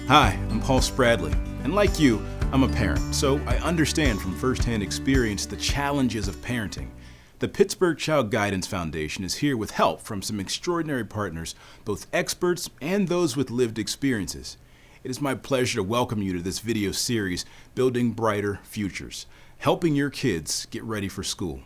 Hi, I'm Paul Spradley, and like you, I'm a parent, so I understand from firsthand experience the challenges of parenting. The Pittsburgh Child Guidance Foundation is here with help from some extraordinary partners, both experts and those with lived experiences. It is my pleasure to welcome you to this video series, Building Brighter Futures, helping your kids get ready for school.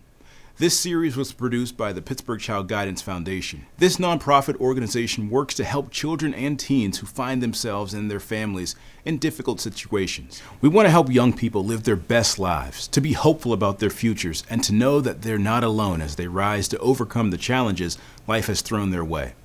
This series was produced by the Pittsburgh Child Guidance Foundation. This nonprofit organization works to help children and teens who find themselves and their families in difficult situations. We want to help young people live their best lives, to be hopeful about their futures, and to know that they're not alone as they rise to overcome the challenges life has thrown their way.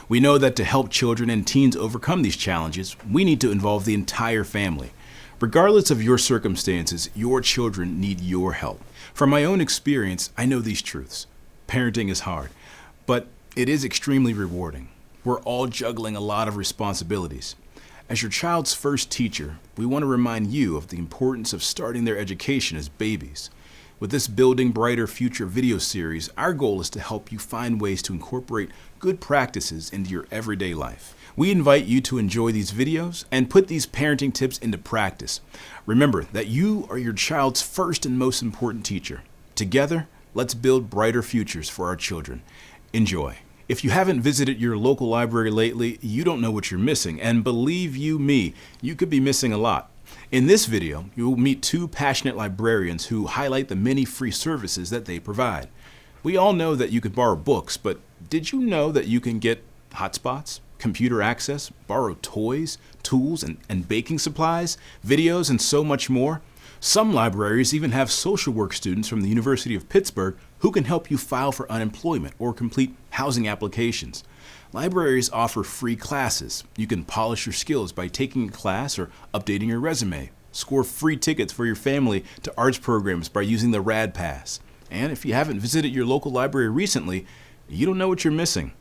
We know that to help children and teens overcome these challenges, we need to involve the entire family. Regardless of your circumstances, your children need your help. From my own experience, I know these truths. Parenting is hard, but it is extremely rewarding. We're all juggling a lot of responsibilities. As your child's first teacher, we want to remind you of the importance of starting their education as babies. With this Building Brighter Future video series, our goal is to help you find ways to incorporate good practices into your everyday life. We invite you to enjoy these videos and put these parenting tips into practice. Remember that you are your child's first and most important teacher. Together, let's build brighter futures for our children. Enjoy. If you haven't visited your local library lately, you don't know what you're missing, and believe you me, you could be missing a lot. In this video, you will meet two passionate librarians who highlight the many free services that they provide. We all know that you could borrow books, but did you know that you can get hotspots, computer access, borrow toys, tools, and baking supplies, videos, and so much more? Some libraries even have social work students from the University of Pittsburgh who can help you file for unemployment or complete housing applications. Libraries offer free classes. You can polish your skills by taking a class or updating your resume. Score free tickets for your family to arts programs by using the Rad Pass. And if you haven't visited your local library recently, you don't know what you're missing.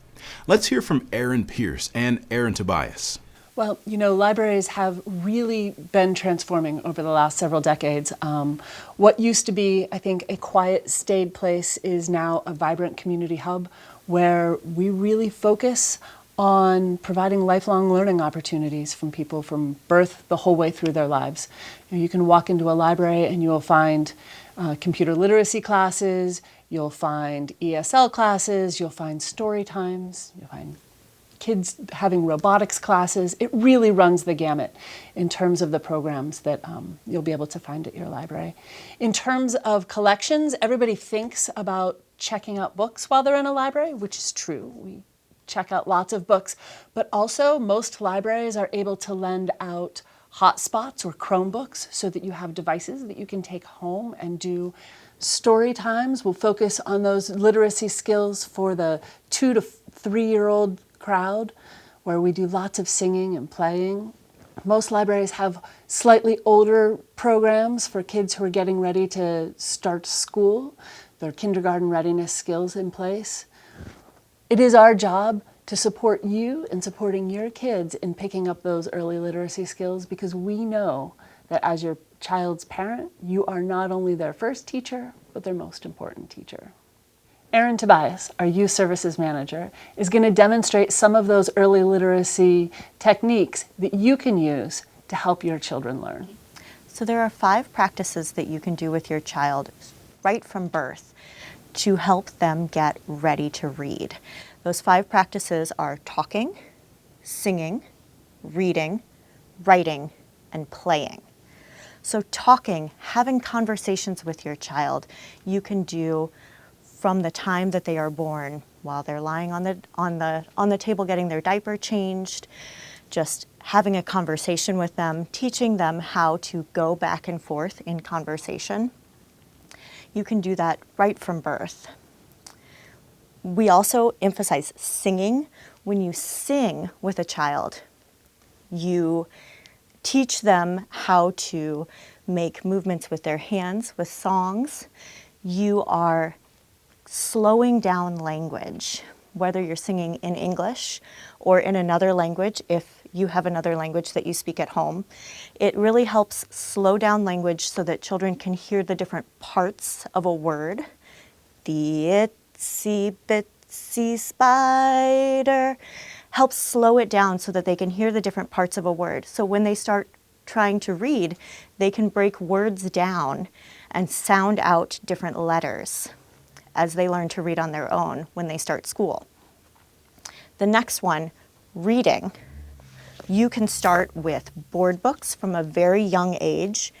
Let's hear from Erin Pierce and Aaron Tobias. Well, libraries have really been transforming over the last several decades. What used to be, I think, a quiet, staid place is now a vibrant community hub where we really focus on providing lifelong learning opportunities from people from birth the whole way through their lives. You can walk into a library and you'll find computer literacy classes, you'll find ESL classes, you'll find story times, you'll find kids having robotics classes. It really runs the gamut in terms of the programs that you'll be able to find at your library. In terms of collections, everybody thinks about checking out books while they're in a library, which is true. We check out lots of books, but also most libraries are able to lend out hotspots or Chromebooks so that you have devices that you can take home and do story times. We'll focus on those literacy skills for the 2 to 3-year-old crowd, where we do lots of singing and playing. Most libraries have slightly older programs for kids who are getting ready to start school, their kindergarten readiness skills in place. It is our job to support you in supporting your kids in picking up those early literacy skills, because we know that as your child's parent, you are not only their first teacher, but their most important teacher. Aaron Tobias, our Youth Services Manager, is going to demonstrate some of those early literacy techniques that you can use to help your children learn. So there are 5 practices that you can do with your child right from birth to help them get ready to read. Those 5 practices are talking, singing, reading, writing, and playing. So talking, having conversations with your child, you can do from the time that they are born, while they're lying on the table getting their diaper changed, just having a conversation with them, teaching them how to go back and forth in conversation. You can do that right from birth. We also emphasize singing. When you sing with a child, you teach them how to make movements with their hands with songs. You are slowing down language, whether you're singing in English or in another language, if you have another language that you speak at home. It really helps slow down language so that children can hear the different parts of a word The itsy bitsy spider helps slow it down so that they can hear the different parts of a word. So when they start trying to read, they can break words down and sound out different letters as they learn to read on their own when they start school. The next one, reading. You can start with board books from a very young age.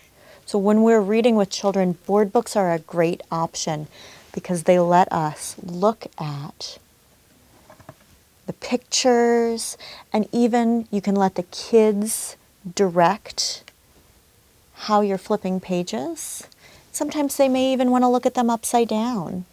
So when we're reading with children, board books are a great option because they let us look at the pictures, and even you can let the kids direct how you're flipping pages. Sometimes they may even want to look at them upside down.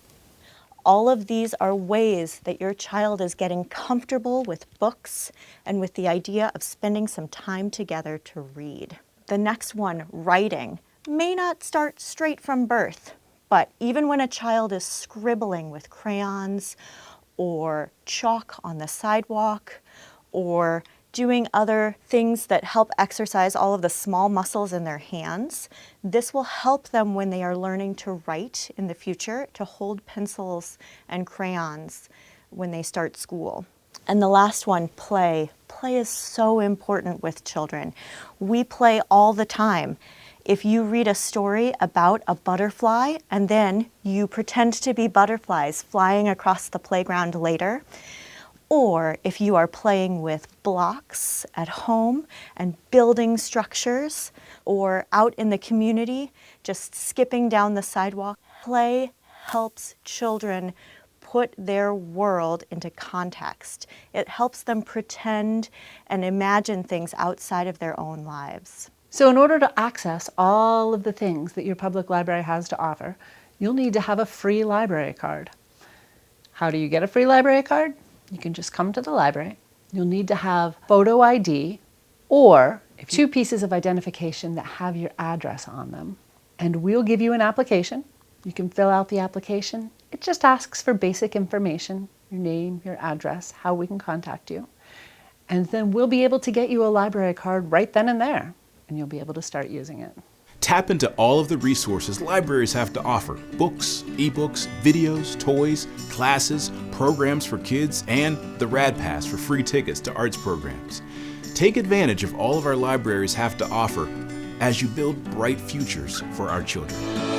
All of these are ways that your child is getting comfortable with books and with the idea of spending some time together to read. The next one, writing, may not start straight from birth, but even when a child is scribbling with crayons or chalk on the sidewalk or doing other things that help exercise all of the small muscles in their hands, this will help them when they are learning to write in the future, to hold pencils and crayons when they start school. And the last one, play. Play is so important with children. We play all the time. If you read a story about a butterfly and then you pretend to be butterflies flying across the playground later, or if you are playing with blocks at home and building structures, or out in the community, just skipping down the sidewalk, play helps children put their world into context. It helps them pretend and imagine things outside of their own lives. So in order to access all of the things that your public library has to offer, you'll need to have a free library card. How do you get a free library card? You can just come to the library. You'll need to have photo ID or 2 pieces of identification that have your address on them. And we'll give you an application. You can fill out the application. It just asks for basic information, your name, your address, how we can contact you. And then we'll be able to get you a library card right then and there, and you'll be able to start using it. Tap into all of the resources libraries have to offer: books, ebooks, videos, toys, classes, programs for kids, and the Rad Pass for free tickets to arts programs. Take advantage of all of our libraries have to offer as you build bright futures for our children.